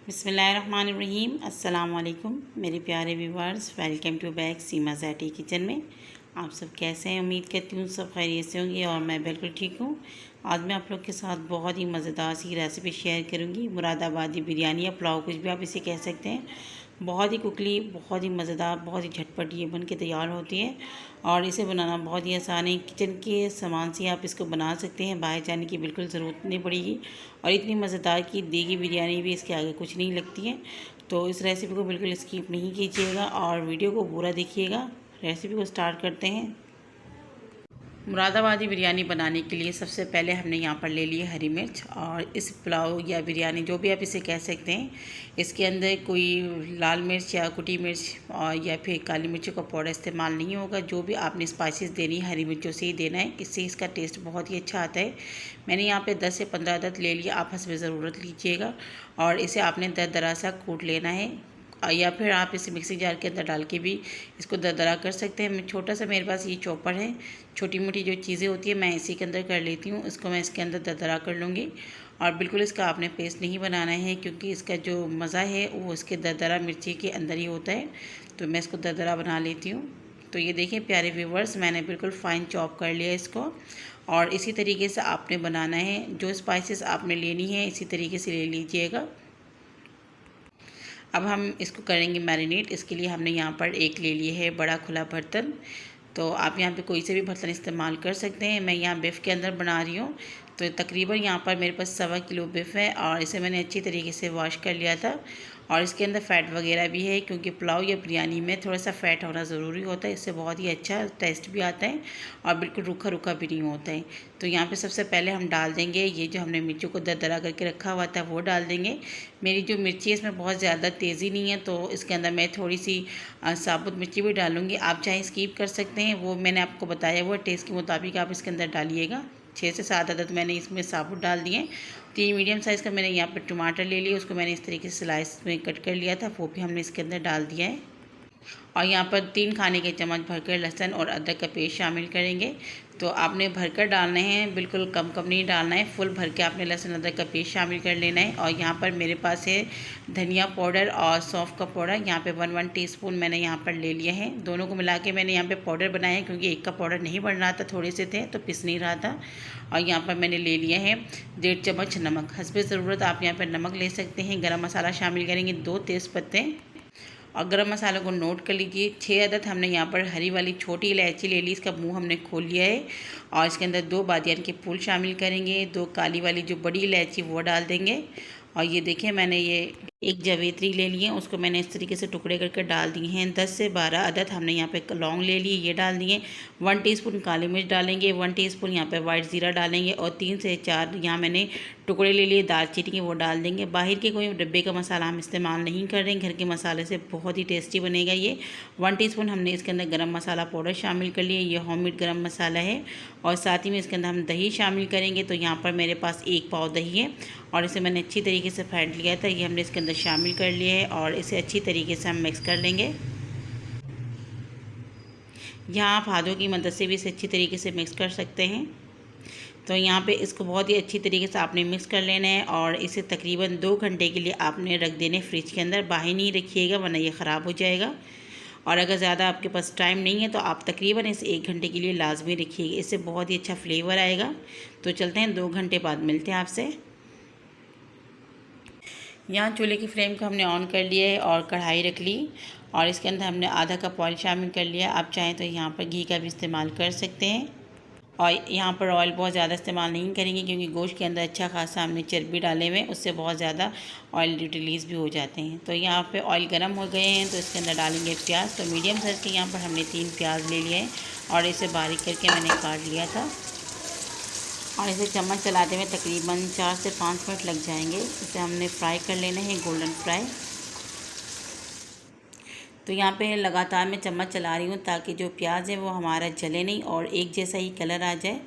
बिस्मिल्लाहिर्रहमानिर्रहीम। अस्सलाम वालेकुम मेरे प्यारे viewers, welcome to back Seema Zaidi kitchen में। आप सब कैसे हैं? उम्मीद करती हूँ सब खैरियत से होंगे और मैं बिल्कुल ठीक हूँ। आज मैं आप लोग के साथ बहुत ही मज़ेदार सी रेसिपी शेयर करूँगी। मुरादाबादी बिरयानी या पुलाव, कुछ भी आप इसे कह सकते हैं। बहुत ही कुकली, बहुत ही मज़ेदार, बहुत ही झटपट ये बन के तैयार होती है और इसे बनाना बहुत ही आसान है। किचन के सामान से आप इसको बना सकते हैं, बाहर जाने की बिल्कुल ज़रूरत नहीं पड़ेगी और इतनी मज़ेदार कि देगी बिरयानी भी इसके आगे कुछ नहीं लगती है। तो इस रेसिपी को बिल्कुल स्किप नहीं कीजिएगा और वीडियो को पूरा देखिएगा। रेसिपी को स्टार्ट करते हैं। मुरादाबादी बिरयानी बनाने के लिए सबसे पहले हमने यहाँ पर ले ली है हरी मिर्च। और इस पुलाव या बिरयानी, जो भी आप इसे कह सकते हैं, इसके अंदर कोई लाल मिर्च या कुटी मिर्च और या फिर काली मिर्च का पाउडर इस्तेमाल नहीं होगा। जो भी आपने स्पाइसेस देनी है हरी मिर्चों से ही देना है, इससे इसका टेस्ट बहुत ही अच्छा आता है। मैंने यहाँ पे 10 से 15 अदद ले लिया, आप हस्ब ज़रूरत लीजिएगा और इसे आपने दरदरा सा कूट लेना है या फिर आप इसे मिक्सी जार के अंदर डाल के भी इसको दरदरा कर सकते हैं। छोटा सा मेरे पास ये चॉपर है, छोटी मोटी जो चीज़ें होती है मैं इसी के अंदर कर लेती हूँ। इसको मैं इसके अंदर दरदरा कर लूँगी और बिल्कुल इसका आपने पेस्ट नहीं बनाना है, क्योंकि इसका जो मज़ा है वो इसके दरदरा मिर्ची के अंदर ही होता है। तो मैं इसको दरदरा बना लेती हूँ। तो ये देखें प्यारे व्यूवर्स, मैंने बिल्कुल फ़ाइन चॉप कर लिया इसको और इसी तरीके से आपने बनाना है। जो स्पाइसेस आपने लेनी है इसी तरीके से ले लीजिएगा। अब हम इसको करेंगे मैरिनेट। इसके लिए हमने यहाँ पर एक ले लिए है बड़ा खुला बर्तन। तो आप यहाँ पे कोई से भी बर्तन इस्तेमाल कर सकते हैं। मैं यहाँ बीफ के अंदर बना रही हूँ, तो तकरीबन यहाँ पर मेरे पास 1.25 किलो बीफ है और इसे मैंने अच्छी तरीके से वॉश कर लिया था। और इसके अंदर फ़ैट वगैरह भी है, क्योंकि पुलाव या बिरयानी में थोड़ा सा फ़ैट होना ज़रूरी होता है। इससे बहुत ही अच्छा टेस्ट भी आता है और बिल्कुल रूखा रूखा भी नहीं होता है। तो यहाँ पे सबसे पहले हम डाल देंगे ये जो हमने मिर्चों को दरदरा करके रखा हुआ था वो डाल देंगे। मेरी जो मिर्ची है इसमें बहुत ज़्यादा तेज़ी नहीं है, तो इसके अंदर मैं थोड़ी सी साबुत मिर्ची भी डालूँगी। आप चाहे स्किप कर सकते हैं, वो मैंने आपको बताया वो टेस्ट के मुताबिक आप इसके अंदर डालिएगा। 6 से 7 अदद मैंने इसमें साबुत डाल दिए। 3 मीडियम साइज़ का मैंने यहाँ पर टमाटर ले लिया, उसको मैंने इस तरीके से स्लाइस में कट कर लिया था, वो भी हमने इसके अंदर डाल दिया है। और यहाँ पर 3 खाने के चम्मच भरकर लहसुन और अदरक का पेस्ट शामिल करेंगे। तो आपने भरकर डालना है, बिल्कुल कम कम नहीं डालना है, फुल भर के आपने लहसुन अदरक का पेस्ट शामिल कर लेना है। और यहाँ पर मेरे पास है धनिया पाउडर और सौंफ का पाउडर, यहाँ पे 1 टीस्पून मैंने यहाँ पर ले लिया है। दोनों को मिला के मैंने यहाँ पे पाउडर बनाया है, क्योंकि एक का पाउडर नहीं बन रहा था, थोड़े से थे तो पिस नहीं रहा था। और यहाँ पर मैंने ले लिया है 1.5 चम्मच नमक। हस्बे ज़रूरत आप यहाँ पर नमक ले सकते हैं। गरम मसाला शामिल करेंगे, 2 तेज़पत्ते। और गरम मसालों को नोट कर लीजिए। 6 अदद हमने यहाँ पर हरी वाली छोटी इलायची ले ली, इसका मुंह हमने खोल लिया है। और इसके अंदर 2 बादियान के फूल शामिल करेंगे, 2 काली वाली जो बड़ी इलायची वो डाल देंगे। और ये देखें मैंने ये एक जावित्री ले लिए, उसको मैंने इस तरीके से टुकड़े करके डाल दिए हैं। 10 से 12 अदद हमने यहाँ पे लौंग ले लिए, ये डाल दिए। 1 टीस्पून काली मिर्च डालेंगे, 1 टीस्पून यहाँ पे वाइट ज़ीरा डालेंगे और 3 से 4 यहाँ मैंने टुकड़े ले लिए दालचीनी के, वो डाल देंगे। बाहर के कोई डब्बे का मसाला हम इस्तेमाल नहीं कर रहे हैं, घर के मसाले से बहुत ही टेस्टी बनेगा ये। 1 टीस्पून हमने इसके अंदर गरम मसाला पाउडर शामिल कर लिए, ये होममेड गरम मसाला है। और साथ ही में इसके अंदर हम दही शामिल करेंगे। तो यहाँ पर मेरे पास 1 पाव दही है और इसे मैंने अच्छी तरीके से फेंट लिया था, ये हमने इसके अंदर शामिल कर लिया है और इसे अच्छी तरीके से हम मिक्स कर लेंगे। यहाँ आप हाथों की मदद से भी इसे अच्छी तरीके से मिक्स कर सकते हैं। तो यहाँ पे इसको बहुत ही अच्छी तरीके से आपने मिक्स कर लेना है और इसे तकरीबन 2 घंटे के लिए आपने रख देने फ्रिज के अंदर। बाहर नहीं रखिएगा वरना ये ख़राब हो जाएगा। और अगर ज़्यादा आपके पास टाइम नहीं है तो आप तकरीबन इसे 1 घंटे के लिए लाजमी रखिएगा, इससे बहुत ही अच्छा फ्लेवर आएगा। तो चलते हैं, 2 घंटे बाद मिलते हैं आपसे। यहाँ चूल्हे की फ्लेम को हमने ऑन कर लिया है और कढ़ाई रख ली और इसके अंदर हमने आधा कप ऑयल शामिल कर लिया। आप चाहें तो यहाँ पर घी का भी इस्तेमाल कर सकते हैं। और यहाँ पर ऑयल बहुत ज़्यादा इस्तेमाल नहीं करेंगे, क्योंकि गोश्त के अंदर अच्छा खासा हमने चर्बी डाले हुए, उससे बहुत ज़्यादा ऑयल रिलीज़ भी हो जाते हैं। तो यहाँ पे ऑयल गर्म हो गए हैं तो इसके अंदर डालेंगे प्याज। तो मीडियम साइज़ के यहाँ पर हमने 3 प्याज ले लिए हैं और इसे बारीक करके मैंने काट लिया था। और इसे चम्मच चलाते हुए तकरीबन 4 से 5 मिनट लग जाएंगे। इसे हमने फ्राई कर लेना है, गोल्डन फ्राई। तो यहाँ पे लगातार मैं चम्मच चला रही हूँ ताकि जो प्याज है वो हमारा जले नहीं और एक जैसा ही कलर आ जाए।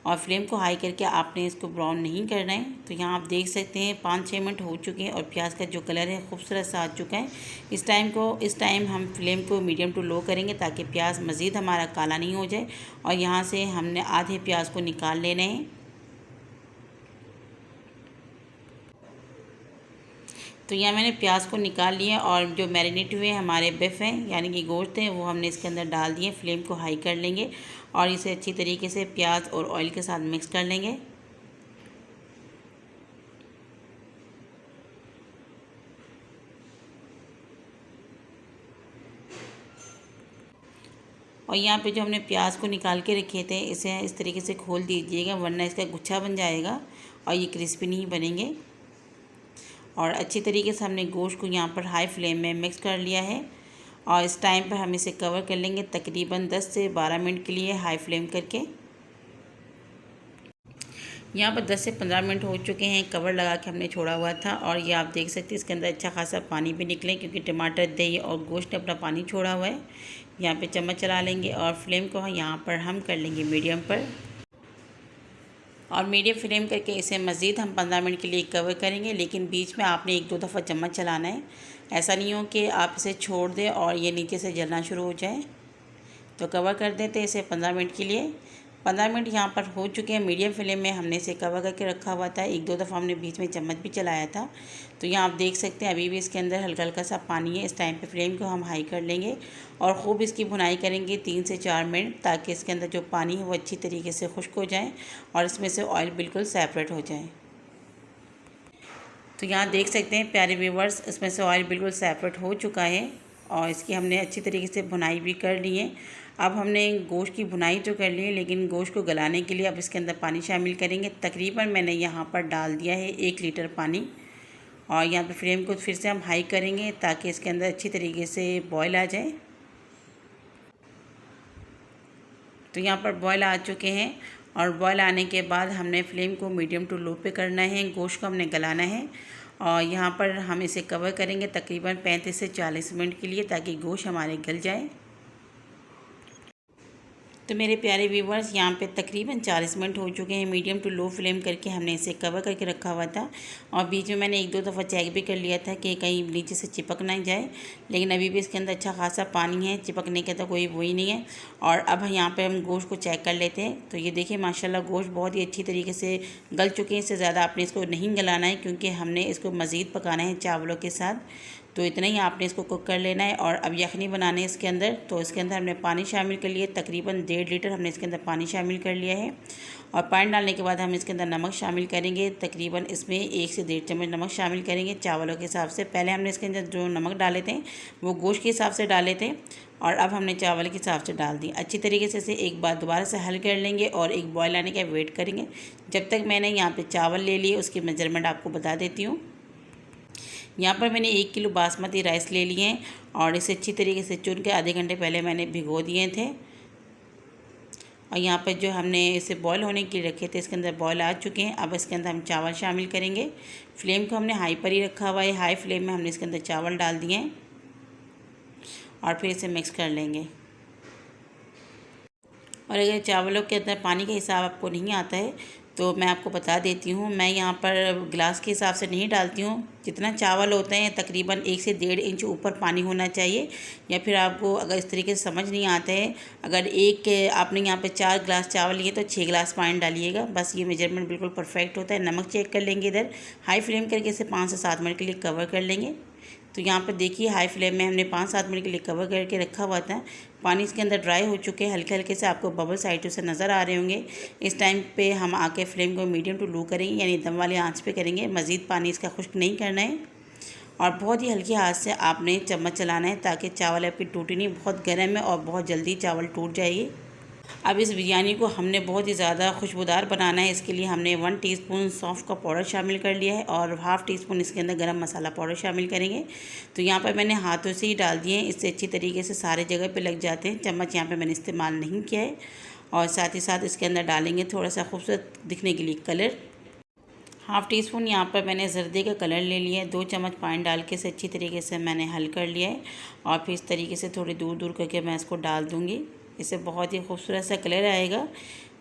और फ्लेम को हाई करके आपने इसको ब्राउन नहीं करना है। तो यहाँ आप देख सकते हैं 5-6 मिनट हो चुके हैं और प्याज का जो कलर है खूबसूरत सा आ चुका है। इस टाइम हम फ्लेम को मीडियम टू लो करेंगे ताकि प्याज मज़ीद हमारा काला नहीं हो जाए। और यहाँ से हमने आधे प्याज को निकाल लेने हैं। तो यहाँ मैंने प्याज को निकाल लिया और जो मैरिनेट हुए हमारे बिफ हैं यानी कि गोश्त हैं वो हमने इसके अंदर डाल दिए। फ्लेम को हाई कर लेंगे और इसे अच्छी तरीके से प्याज और ऑयल के साथ मिक्स कर लेंगे। और यहाँ पे जो हमने प्याज को निकाल के रखे थे इसे इस तरीके से खोल दीजिएगा, वरना इसका गुच्छा बन जाएगा और ये क्रिस्पी नहीं बनेंगे। और अच्छी तरीके से हमने गोश्त को यहाँ पर हाई फ्लेम में मिक्स कर लिया है और इस टाइम पर हम इसे कवर कर लेंगे तकरीबन 10 से 12 मिनट के लिए हाई फ्लेम करके। यहाँ पर 10 से 15 मिनट हो चुके हैं, कवर लगा के हमने छोड़ा हुआ था और ये आप देख सकते हैं इसके अंदर अच्छा खासा पानी भी निकले क्योंकि टमाटर, दही और गोश्त ने अपना पानी छोड़ा हुआ है। यहाँ पे चम्मच चला लेंगे और फ्लेम को यहाँ पर हम कर लेंगे मीडियम पर और मीडियम फ्लेम करके इसे मज़ीद हम 15 मिनट के लिए कवर करेंगे। लेकिन बीच में आपने 1-2 दफ़ा चम्मच चलाना है, ऐसा नहीं हो कि आप इसे छोड़ दें और ये नीचे से जलना शुरू हो जाए। तो कवर कर देते इसे 15 मिनट के लिए। 15 मिनट यहाँ पर हो चुके हैं, मीडियम फ्लेम में हमने इसे कवर करके रखा हुआ था। 1-2 दफ़ा हमने बीच में चम्मच भी चलाया था। तो यहाँ आप देख सकते हैं अभी भी इसके अंदर हल्का हल्का सा पानी है। इस टाइम पे फ्लेम को हम हाई कर लेंगे और ख़ूब इसकी भुनाई करेंगे 3 से 4 मिनट, ताकि इसके अंदर जो पानी है वो अच्छी तरीके से खुश्क हो जाए और इसमें से ऑयल बिल्कुल सेपरेट हो जाए। तो यहाँ देख सकते हैं प्यारे व्यूवर्स, इसमें से ऑयल बिल्कुल सेपरेट हो चुका है और इसकी हमने अच्छी तरीके से भुनाई भी कर ली है। अब हमने गोश्त की भुनाई तो कर ली है, लेकिन गोश्त को गलाने के लिए अब इसके अंदर पानी शामिल करेंगे। तकरीबन मैंने यहाँ पर डाल दिया है 1 लीटर पानी और यहाँ पे फ्लेम को फिर से हम हाई करेंगे ताकि इसके अंदर अच्छी तरीके से बॉयल आ जाए। तो यहाँ पर बॉयल आ चुके हैं और बॉयल आने के बाद हमने फ्लेम को मीडियम टू लो पे करना है। गोश्त को हमने गलाना है और यहाँ पर हम इसे कवर करेंगे तकरीबन 35 से 40 मिनट के लिए, ताकि गोश्त हमारे गल जाए। तो मेरे प्यारे व्यूवर्स, यहाँ पे तकरीबन 40 मिनट हो चुके हैं। मीडियम टू लो फ्लेम करके हमने इसे कवर करके रखा हुआ था और बीच में मैंने 1-2 दफ़ा चेक भी कर लिया था कि कहीं नीचे से चिपक ना जाए, लेकिन अभी भी इसके अंदर अच्छा खासा पानी है, चिपकने का तो कोई वो ही नहीं है। और अब यहाँ पे हम गोश्त को चेक कर लेते हैं। तो ये देखिए माशाल्लाह गोश्त बहुत ही अच्छी तरीके से गल चुके हैं। इससे ज़्यादा आपने इसको नहीं गलाना है क्योंकि हमने इसको मज़ीद पकाना है चावलों के साथ। तो इतना ही आपने इसको कुक कर लेना है। और अब यखनी बनाने है इसके अंदर, तो इसके अंदर हमने पानी शामिल कर लिया, तकरीबन 1.5 लीटर हमने इसके अंदर पानी शामिल कर लिया है। और पानी डालने के बाद हम इसके अंदर नमक शामिल करेंगे, तकरीबन इसमें 1 से 1.5 चम्मच नमक शामिल करेंगे चावलों के हिसाब से। पहले हमने इसके अंदर जो नमक डाले थे वो गोश्त के हिसाब से डाले थे और अब हमने चावल के हिसाब से डाल दी। अच्छी तरीके से इसे एक बार दोबारा से हल कर लेंगे और एक बॉयल आने का वेट करेंगे। जब तक मैंने यहाँ पर चावल ले लिए उसकी मेजरमेंट आपको बता देती हूँ। यहाँ पर मैंने 1 किलो बासमती राइस ले लिए हैं और इसे अच्छी तरीके से चुन के आधे घंटे पहले मैंने भिगो दिए थे। और यहाँ पर जो हमने इसे बॉयल होने के लिए रखे थे इसके अंदर बॉयल आ चुके हैं। अब इसके अंदर हम चावल शामिल करेंगे। फ्लेम को हमने हाई पर ही रखा हुआ है। हाई फ्लेम में हमने इसके अंदर चावल डाल दिए हैं और फिर इसे मिक्स कर लेंगे। और अगर चावलों के अंदर पानी का हिसाब आपको नहीं आता है तो मैं आपको बता देती हूँ, मैं यहाँ पर गिलास के हिसाब से नहीं डालती हूँ। जितना चावल होते हैं तकरीबन 1 से 1.5 इंच ऊपर पानी होना चाहिए। या फिर आपको अगर इस तरीके से समझ नहीं आता है, अगर आपने यहाँ पे 4 गिलास चावल लिए तो 6 गिलास पानी डालिएगा, बस ये मेजरमेंट बिल्कुल परफेक्ट होता है। नमक चेक कर लेंगे इधर, हाई फ्लेम करके इसे 5 से 7 मिनट के लिए कवर कर लेंगे। तो यहाँ पर देखिए हाई फ्लेम में हमने 5-7 मिनट के लिए कवर करके रखा हुआ था। पानी इसके अंदर ड्राई हो चुके हैं, हल्के हल्के से आपको बबल साइडों से नज़र आ रहे होंगे। इस टाइम पे हम आके फ्लेम को मीडियम टू लो करेंगे, यानी दम वाली आंच पे करेंगे। मज़ीद पानी इसका खुश्क नहीं करना है और बहुत ही हल्के हाथ से आपने चम्मच चलाना है ताकि चावल आपकी टूटे नहीं। बहुत गर्म है और बहुत जल्दी चावल टूट जाएगी। अब इस बिरयानी को हमने बहुत ही ज़्यादा खुशबूदार बनाना है। इसके लिए हमने 1 टीस्पून सौंफ का पाउडर शामिल कर लिया है और ½ टीस्पून इसके अंदर गरम मसाला पाउडर शामिल करेंगे। तो यहाँ पर मैंने हाथों से ही डाल दिए हैं, इससे अच्छी तरीके से सारे जगह पे लग जाते हैं। चम्मच यहाँ पे मैंने इस्तेमाल नहीं किया है। और साथ ही साथ इसके अंदर डालेंगे थोड़ा सा खूबसूरत दिखने के लिए कलर। ½ टीस्पून यहाँ पर मैंने जर्दे का कलर ले लिया है। 2 चम्मच पानी डाल के इसे अच्छी तरीके से मैंने हल कर लिया है और फिर इस तरीके से थोड़ी दूर दूर करके मैं इसको डाल दूँगी। इससे बहुत ही खूबसूरत सा कलर आएगा,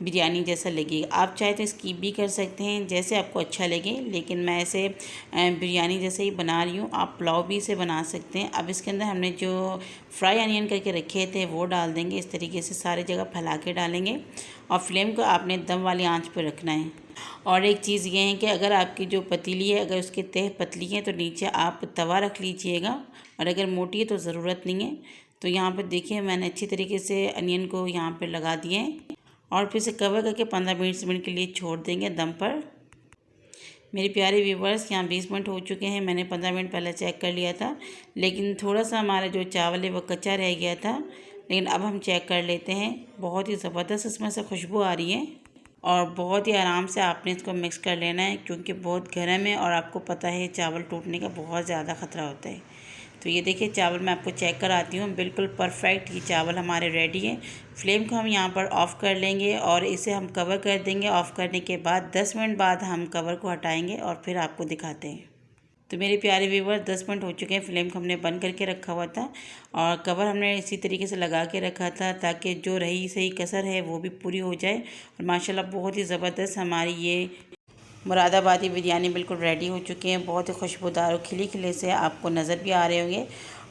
बिरयानी जैसा लगेगा। आप चाहे तो स्कीप भी कर सकते हैं, जैसे आपको अच्छा लगे, लेकिन मैं इसे बिरयानी जैसे ही बना रही हूँ। आप पुलाव भी इसे बना सकते हैं। अब इसके अंदर हमने जो फ्राई अनियन करके रखे थे वो डाल देंगे। इस तरीके से सारी जगह फैला के डालेंगे और फ्लेम को आपने दम वाली आंच पर रखना है। और एक चीज़ ये है कि अगर आपकी जो पतीली है अगर उसकी तह पतली है तो नीचे आप तवा रख लीजिएगा, और अगर मोटी है तो ज़रूरत नहीं है। तो यहाँ पर देखिए मैंने अच्छी तरीके से अनियन को यहाँ पर लगा दिए हैं और फिर से कवर करके 15-20 मिनट के लिए छोड़ देंगे दम पर। मेरे प्यारे व्यूवर्स, यहाँ 20 मिनट हो चुके हैं। मैंने 15 मिनट पहले चेक कर लिया था, लेकिन थोड़ा सा हमारा जो चावल है वो कच्चा रह गया था। लेकिन अब हम चेक कर लेते हैं। बहुत ही ज़बरदस्त इसमें से खुशबू आ रही है और बहुत ही आराम से आपने इसको मिक्स कर लेना है, क्योंकि बहुत गर्म है और आपको पता है चावल टूटने का बहुत ज़्यादा ख़तरा होता है। तो ये देखिए चावल मैं आपको चेक कराती हूँ, बिल्कुल परफेक्ट ये चावल हमारे रेडी है। फ्लेम को हम यहाँ पर ऑफ़ कर लेंगे और इसे हम कवर कर देंगे। ऑफ़ करने के बाद 10 मिनट बाद हम कवर को हटाएंगे और फिर आपको दिखाते हैं। तो मेरे प्यारे व्यूवर 10 मिनट हो चुके हैं। फ्लेम को हमने बंद करके रखा हुआ था और कवर हमने इसी तरीके से लगा के रखा था ताकि जो रही सही कसर है वो भी पूरी हो जाए। और माशाल्लाह बहुत ही ज़बरदस्त हमारी ये मुरादाबादी बिरयानी बिल्कुल रेडी हो चुकी है। बहुत ही खुशबूदार और खिले खिले से आपको नज़र भी आ रहे होंगे।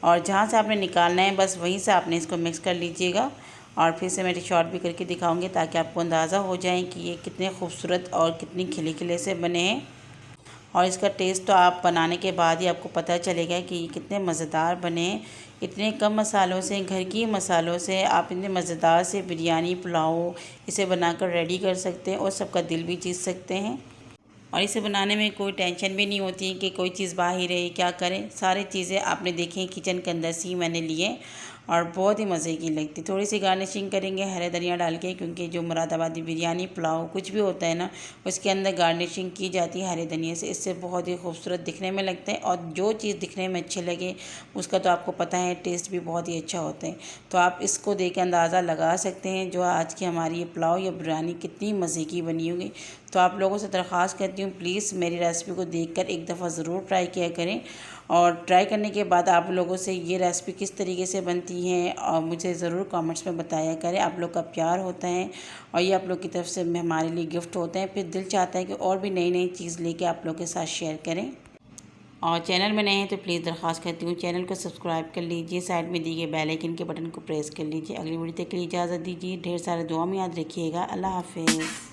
और जहाँ से आपने निकालना है बस वहीं से आपने इसको मिक्स कर लीजिएगा। और फिर से मैं शॉर्ट भी करके दिखाऊंगी ताकि आपको अंदाज़ा हो जाए कि ये कितने खूबसूरत और कितनी खिले खिले से बने हैं। और इसका टेस्ट तो आप बनाने के बाद ही आपको पता चलेगा कि ये कितने मज़ेदार बने हैं। इतने कम मसालों से, घर की मसालों से आप इतने मज़ेदार से बिरयानी पुलाव इसे बनाकर रेडी कर सकते हैं और सबका दिल भी जीत सकते हैं। और इसे बनाने में कोई टेंशन भी नहीं होती है कि कोई चीज़ बाहर रहे क्या करें। सारी चीज़ें आपने देखी किचन के अंदर से ही मैंने लिए और बहुत ही मज़े की लगती। थोड़ी सी गार्निशिंग करेंगे हरे धनिया डाल के, क्योंकि जो मुरादाबादी बिरयानी पुलाव कुछ भी होता है ना उसके अंदर गार्निशिंग की जाती है हरे धनिया से। इससे बहुत ही खूबसूरत दिखने में लगता है और जो चीज़ दिखने में अच्छे लगे उसका तो आपको पता है टेस्ट भी बहुत ही अच्छा होता है। तो आप इसको देख के अंदाज़ा लगा सकते हैं जो आज की हमारी ये पुलाव या बिरयानी कितनी मज़े की बनी होगी। तो आप लोगों से दरख्वास्त करती हूँ प्लीज़ मेरी रेसिपी को देखकर एक दफ़ा ज़रूर ट्राई किया करें। और ट्राई करने के बाद आप लोगों से ये रेसिपी किस तरीके से बनती है और मुझे ज़रूर कमेंट्स में बताया करें। आप लोग का प्यार होता है और ये आप लोग की तरफ से हमारे लिए गिफ्ट होते हैं। फिर दिल चाहता है कि और भी नई नई चीज़ लेके आप लोग के साथ शेयर करें। और चैनल में नए हैं तो प्लीज़ दरख्वास्त करती हूँ चैनल को सब्सक्राइब कर लीजिए, साइड में दिए गए बेल आइकन के बटन को प्रेस कर लीजिए। अगली वीडियो तक के लिए इजाज़त दीजिए। ढेर सारे दुआ में याद रखिएगा। अल्लाह हाफ़िज़।